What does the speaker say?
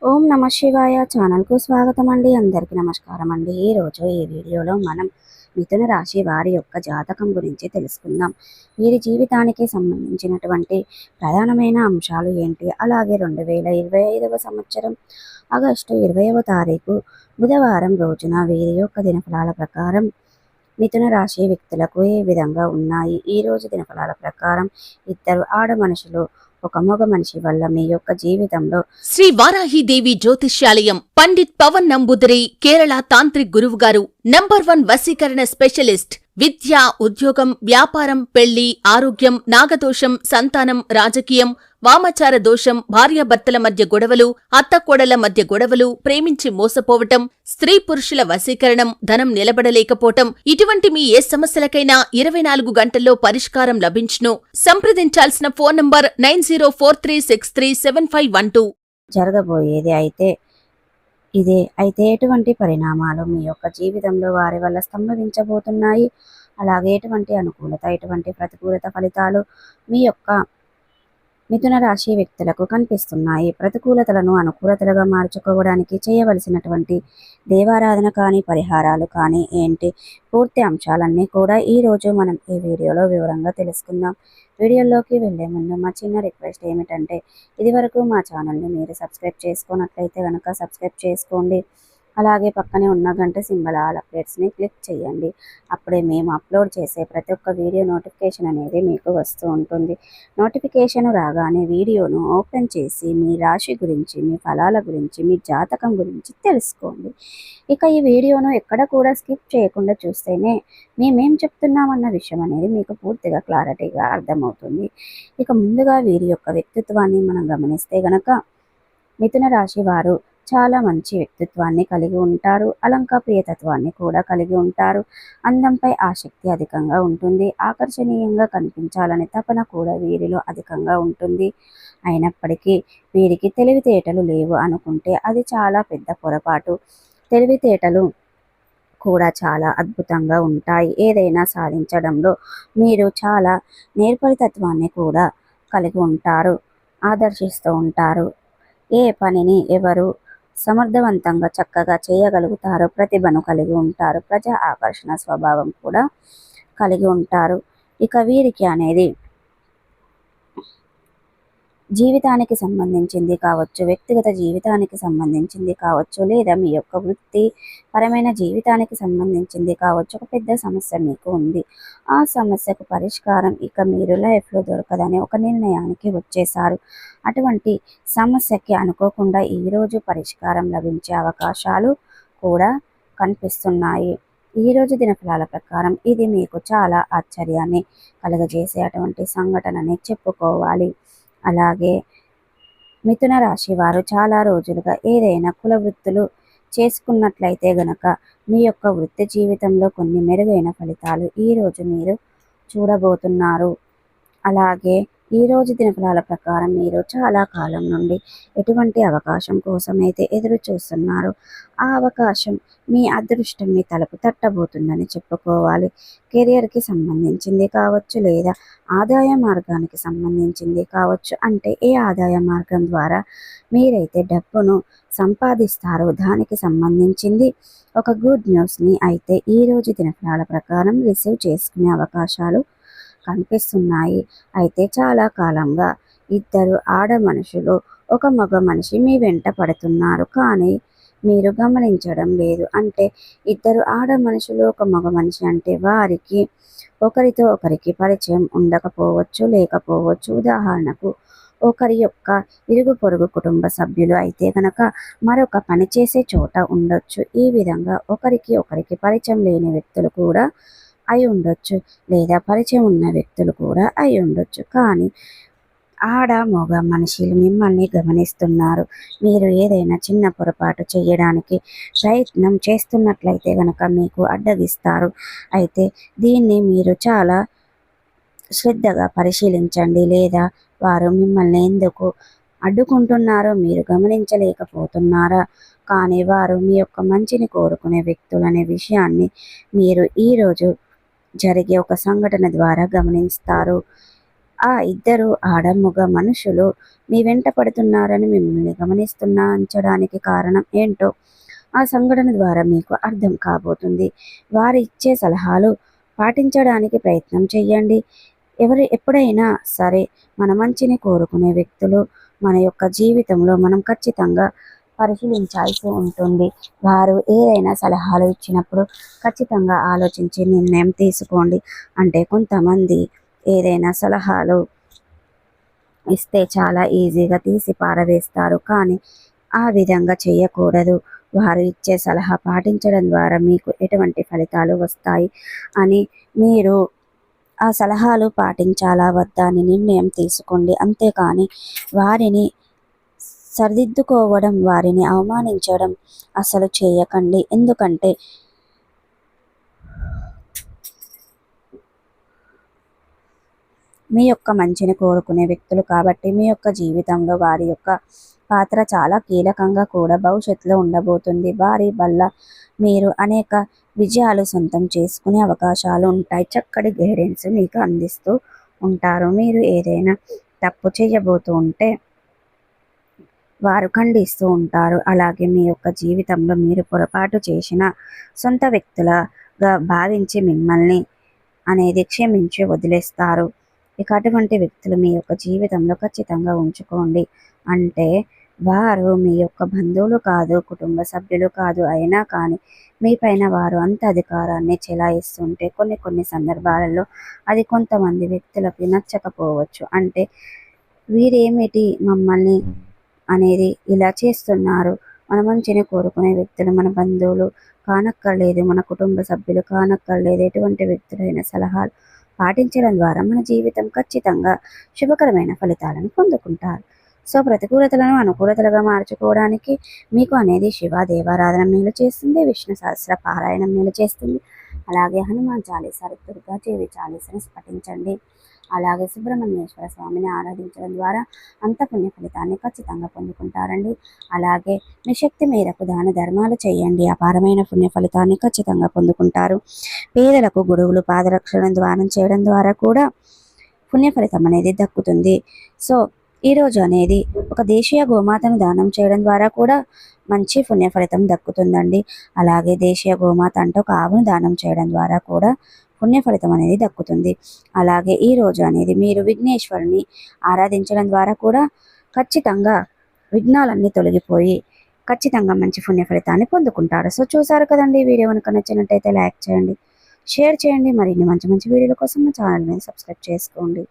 ఓం నమ శివాయ ఛానల్కు స్వాగతం అండి. అందరికీ నమస్కారం అండి. ఈరోజు ఈ వీడియోలో మనం మిథున రాశి వారి యొక్క జాతకం గురించి తెలుసుకుందాం. వీరి జీవితానికి సంబంధించినటువంటి ప్రధానమైన అంశాలు ఏంటి, అలాగే 2025వ సంవత్సరం ఆగస్టు 20వ తారీఖు బుధవారం రోజున వీరి యొక్క దినఫలాల ప్రకారం మిథున రాశి వ్యక్తులకు ఏ విధంగా ఉన్నాయి. ఈ రోజు దినఫలాల ప్రకారం ఇద్దరు ఆడ మనుషులు ఒక మగ మనిషి వల్ల మీ యొక్క జీవితంలో శ్రీ వారాహిదేవి జ్యోతిష్యాలయం పండిత్ పవన్ నంబూదరి కేరళ తాంత్రిక్ గురువు గారు నంబర్ 1 వశీకరణ స్పెషలిస్ట్. విద్య, ఉద్యోగం, వ్యాపారం, పెళ్లి, ఆరోగ్యం, నాగదోషం, సంతానం, రాజకీయం, వామాచార దోషం, భార్యాభర్తల మధ్య గొడవలు, అత్తకోడల మధ్య గొడవలు, ప్రేమించి మోసపోవటం, స్త్రీ పురుషుల వశీకరణం, ధనం నిలబడలేకపోవటం, ఇటువంటి మీ ఏ సమస్యలకైనా 24 గంటల్లో పరిష్కారం లభించును. సంప్రదించాల్సిన ఫోన్ నంబర్ 9043637512. జరగబోయేది అయితే ఎటువంటి పరిణామాలు మీ యొక్క జీవితంలో వారి వల్ల సంభవించబోతున్నాయి, అలాగే ఎటువంటి అనుకూలత ఎటువంటి ప్రతికూలత ఫలితాలు మీ యొక్క మిథున రాశి వ్యక్తులకు కనిపిస్తున్నాయి. ప్రతికూలతలను అనుకూలతలుగా మార్చుకోవడానికి చేయవలసినటువంటి దేవారాధన కానీ పరిహారాలు కానీ ఏంటి, పూర్తి అంశాలన్నీ కూడా ఈరోజు మనం ఈ వీడియోలో వివరంగా తెలుసుకుందాం. వీడియోలోకి వెళ్లే ముందు మా చిన్న రిక్వెస్ట్ ఏమిటంటే, ఇదివరకు మా ఛానల్ని మీరు సబ్స్క్రైబ్ చేసుకున్నట్లయితే కనుక సబ్స్క్రైబ్ చేసుకోండి. అలాగే పక్కనే ఉన్న గంట సింబల్ ఆల్ అప్డేట్స్ని క్లిక్ చేయండి. అప్పుడే మేము అప్లోడ్ చేసే ప్రతి ఒక్క వీడియో నోటిఫికేషన్ అనేది మీకు వస్తూ ఉంటుంది. నోటిఫికేషన్ రాగానే వీడియోను ఓపెన్ చేసి మీ రాశి గురించి, మీ ఫలాల గురించి, మీ జాతకం గురించి తెలుసుకోండి. ఇక ఈ వీడియోను ఎక్కడ కూడా స్కిప్ చేయకుండా చూస్తేనే మేమేం చెప్తున్నామన్న విషయం అనేది మీకు పూర్తిగా క్లారిటీగా అర్థమవుతుంది. ఇక ముందుగా వీరి యొక్క వ్యక్తిత్వాన్ని మనం గమనిస్తే గనక మిథున రాశి వారు చాలా మంచి వ్యక్తిత్వాన్ని కలిగి ఉంటారు. అలంకాప్రియతత్వాన్ని కూడా కలిగి ఉంటారు. అందంపై ఆసక్తి అధికంగా ఉంటుంది. ఆకర్షణీయంగా కనిపించాలనే తపన కూడా వీరిలో అధికంగా ఉంటుంది. అయినప్పటికీ వీరికి తెలివితేటలు లేవు అనుకుంటే అది చాలా పెద్ద పొరపాటు. తెలివితేటలు కూడా చాలా అద్భుతంగా ఉంటాయి. ఏదైనా సాధించడంలో మీరు చాలా నేర్పరితత్వాన్ని కూడా కలిగి ఉంటారు. ఆదర్శిస్తూ ఉంటారు. ఏ పనిని ఎవరు సమర్థవంతంగా చక్కగా చేయగలుగుతారు. ప్రతిభను కలిగి ఉంటారు. ప్రజా ఆకర్షణ స్వభావం కూడా కలిగి ఉంటారు. ఇక వీరికి అనేది జీవితానికి సంబంధించింది కావచ్చు, వ్యక్తిగత జీవితానికి సంబంధించింది కావచ్చు, లేదా మీ యొక్క వృత్తి పరమైన జీవితానికి సంబంధించింది కావచ్చు, ఒక పెద్ద సమస్య మీకు ఉంది. ఆ సమస్యకు పరిష్కారం ఇక మీరు లైఫ్లో దొరకదని ఒక నిర్ణయానికి వచ్చేశారు. అటువంటి సమస్యకి అనుకోకుండా ఈరోజు పరిష్కారం లభించే అవకాశాలు కూడా కనిపిస్తున్నాయి. ఈరోజు దినఫలాల ప్రకారం ఇది మీకు చాలా ఆశ్చర్యాన్ని కలుగజేసే అటువంటి సంఘటనని చెప్పుకోవాలి. అలాగే మిథున రాశి వారు చాలా రోజులుగా ఏదైనా కుల వృత్తులు చేసుకున్నట్లయితే గనక మీ యొక్క వృత్తి జీవితంలో కొన్ని మెరుగైన ఫలితాలు ఈరోజు మీరు చూడబోతున్నారు. అలాగే ఈరోజు దినఫలాల ప్రకారం మీరు చాలా కాలం నుండి ఎటువంటి అవకాశం కోసమైతే ఎదురు చూస్తున్నారు, ఆ అవకాశం మీ అదృష్టం మీ తలుపు తట్టబోతుందని చెప్పుకోవాలి. కెరియర్కి సంబంధించింది కావచ్చు, లేదా ఆదాయ మార్గానికి సంబంధించింది కావచ్చు. అంటే ఏ ఆదాయ మార్గం ద్వారా మీరైతే డబ్బును సంపాదిస్తారో దానికి సంబంధించింది ఒక గుడ్ న్యూస్ని అయితే ఈరోజు దినఫలాల ప్రకారం రిసీవ్ చేసుకునే అవకాశాలు కనిపిస్తున్నాయి. అయితే చాలా కాలంగా ఇద్దరు ఆడ మనుషులు ఒక మగ మనిషి మీ వెంట పడుతున్నారు, కానీ మీరు గమనించడం లేదు. అంటే ఇద్దరు ఆడ మనుషులు ఒక మగ మనిషి అంటే వారికి ఒకరితో ఒకరికి పరిచయం ఉండకపోవచ్చు, లేకపోవచ్చు. ఉదాహరణకు ఒకరి యొక్క ఇరుగు పొరుగు కుటుంబ సభ్యులు అయితే కనుక మరొక పని చేసే చోట ఉండొచ్చు. ఈ విధంగా ఒకరికి పరిచయం లేని వ్యక్తులు కూడా అయి ఉండొచ్చు, లేదా పరిచయం ఉన్న వ్యక్తులు కూడా అయి ఉండొచ్చు. కానీ ఆడ మగ మనుషులు మిమ్మల్ని గమనిస్తున్నారు. మీరు ఏదైనా చిన్న పొరపాటు చేయడానికి ప్రయత్నం చేస్తున్నట్లయితే కనుక మీకు అడ్డగిస్తారు. అయితే దీన్ని మీరు చాలా శ్రద్ధగా పరిశీలించండి. లేదా వారు మిమ్మల్ని ఎందుకు అడ్డుకుంటున్నారో మీరు గమనించలేకపోతున్నారా? కానీ వారు మీ యొక్క మంచిని కోరుకునే వ్యక్తులనే విషయాన్ని మీరు ఈరోజు జరిగే ఒక సంఘటన ద్వారా గమనిస్తారు. ఆ ఇద్దరు ఆడమగ మనుషులు మీ వెంట పడుతున్నారని మిమ్మల్ని గమనించడానికి కారణం ఏంటో ఆ సంఘటన ద్వారా మీకు అర్థం కాబోతుంది. వారు ఇచ్చే సలహాలు పాటించడానికి ప్రయత్నం చేయండి. ఎప్పుడైనా సరే మన మంచిని కోరుకునే వ్యక్తులు మన యొక్క జీవితంలో మనం ఖచ్చితంగా పరిశీలించాల్సి ఉంటుంది. వారు ఏదైనా సలహాలు ఇచ్చినప్పుడు ఖచ్చితంగా ఆలోచించి నిర్ణయం తీసుకోండి. అంటే కొంతమంది ఏదైనా సలహాలు ఇస్తే చాలా ఈజీగా తీసి పారవేస్తారు, కానీ ఆ విధంగా చేయకూడదు. వారు ఇచ్చే సలహా పాటించడం ద్వారా మీకు ఎటువంటి ఫలితాలు వస్తాయి అని మీరు ఆ సలహాలు పాటించాలా వద్దా అని నిర్ణయం తీసుకోండి. అంతేకాని వారిని సరిదిద్దుకోవడం, వారిని అవమానించడం అసలు చేయకండి. ఎందుకంటే మీ యొక్క మంచిని కోరుకునే వ్యక్తులు కాబట్టి మీ యొక్క జీవితంలో వారి యొక్క పాత్ర చాలా కీలకంగా కూడా భవిష్యత్తులో ఉండబోతుంది. వారి వల్ల మీరు అనేక విజయాలు సొంతం చేసుకునే అవకాశాలు ఉంటాయి. చక్కటి గైడెన్స్ మీకు అందిస్తూ ఉంటారు. మీరు ఏదైనా తప్పు చేయబోతూ ఉంటే వారు ఖండిస్తూ ఉంటారు. అలాగే మీ యొక్క జీవితంలో మీరు పొరపాటు చేసిన సొంత వ్యక్తులుగా భావించి మిమ్మల్ని అనేది క్షమించి వదిలేస్తారు. ఇక అటువంటి వ్యక్తులు మీ యొక్క జీవితంలో ఖచ్చితంగా ఉంచుకోండి. అంటే వారు మీ యొక్క బంధువులు కాదు, కుటుంబ సభ్యులు కాదు, అయినా కానీ మీ పైన వారు అంత అధికారాన్ని చెలాయిస్తుంటే కొన్ని సందర్భాలలో అది కొంతమంది వ్యక్తులకి నచ్చకపోవచ్చు. అంటే వీరేమిటి మమ్మల్ని అనేది ఇలా చేస్తున్నారు, మన మంచిని కోరుకునే వ్యక్తులు మన బంధువులు కానక్కర్లేదు, మన కుటుంబ సభ్యులు కానక్కర్లేదు, ఎటువంటి వ్యక్తులైన సలహాలు పాటించడం ద్వారా మన జీవితం ఖచ్చితంగా శుభకరమైన ఫలితాలను పొందుకుంటారు. సో ప్రతికూలతలను అనుకూలతలుగా మార్చుకోవడానికి మీకు అనేది శివ దేవారాధన మేలు చేస్తుంది, విష్ణు సహస్ర పారాయణం మేలు చేస్తుంది. అలాగే హనుమాన్ చాలీసా, దుర్గా దేవి చాలీసాను పఠించండి. అలాగే సుబ్రహ్మణ్యేశ్వర స్వామిని ఆరాధించడం ద్వారా అంత పుణ్య ఫలితాన్ని ఖచ్చితంగా పొందుకుంటారండి. అలాగే మీ శక్తి మేరకు దాన ధర్మాలు చేయండి, అపారమైన పుణ్య ఫలితాన్ని ఖచ్చితంగా పొందుకుంటారు. పేదలకు గురువులు పాదరక్షణ ద్వారం చేయడం ద్వారా కూడా పుణ్య ఫలితం అనేది దక్కుతుంది. సో ఈరోజు అనేది ఒక దేశీయ గోమాతను దానం చేయడం ద్వారా కూడా మంచి పుణ్య ఫలితం దక్కుతుందండి. అలాగే దేశీయ గోమాత అంటే ఒక ఆవును దానం చేయడం ద్వారా కూడా పుణ్య ఫలితం అనేది దక్కుతుంది. అలాగే ఈ రోజు అనేది మీరు విఘ్నేశ్వరుని ఆరాధించడం ద్వారా కూడా ఖచ్చితంగా విఘ్నాలన్నీ తొలగిపోయి ఖచ్చితంగా మంచి పుణ్య ఫలితాన్ని పొందుకుంటారు. సో చూసారు కదండి, వీడియో కనుక నచ్చినట్టయితే లైక్ చేయండి, షేర్ చేయండి. మరిన్ని మంచి మంచి వీడియోల కోసం మా ఛానల్ని సబ్స్క్రైబ్ చేసుకోండి.